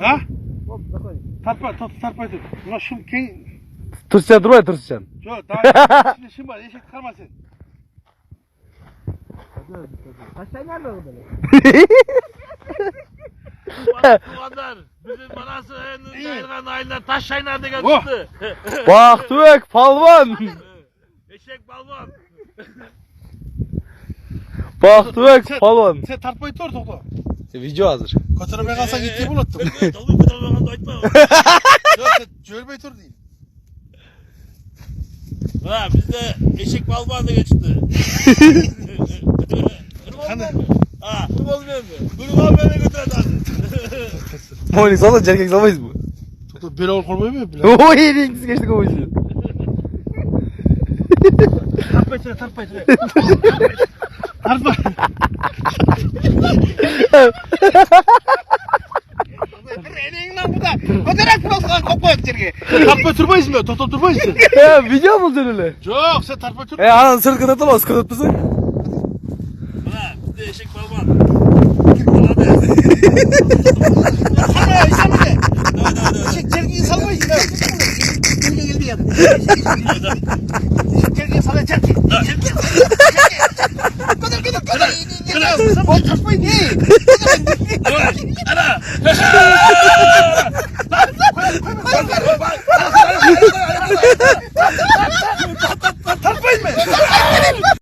Ha? Tarpay dur. Buna şım ken... Turşacaksın durma turşacaksın. Yok daha şimdi şım var. Eşek çıkarmasın. Taşlar nerede orada? Kadar bizim manası en aylar taş çay nerede geldi? Bak tüvek palvan. Eşek balvan. Bak tüvek palvan. Sen tarpayı tor tokla. Video hazır. Kötüne kalsan gittiği unuttum. Tabii bu da bana doytma. Yok sen Cölbey tor değil. Ha bizde eşek balvan da geçti. Hani? Ha, bunu olmuyor mu? Bunu al beni götür hadi. Moyni sana cerkek zamayız bu. Tokla böyle ol kormayı mı? Oy renksiz geçti kovuşu. Tarpay tor, tarpay tor. Tarpay. Eneğin lan bu da. Kodarak burası kopma içeri. Tarpay turbayız mı? Tokla turbayız mı? Ya video mu sen öyle? Yok sen tarpay tur. Anan sırt kınatamaz kınat mısın? Ha bizde eşek balvan. Hadi. Salmaya salmaya. Hadi. Eşek cergiyi salmayı yine. Geldi ya. Eşek cergiyi salmaya cergi. Kadar. O tarpayı değil.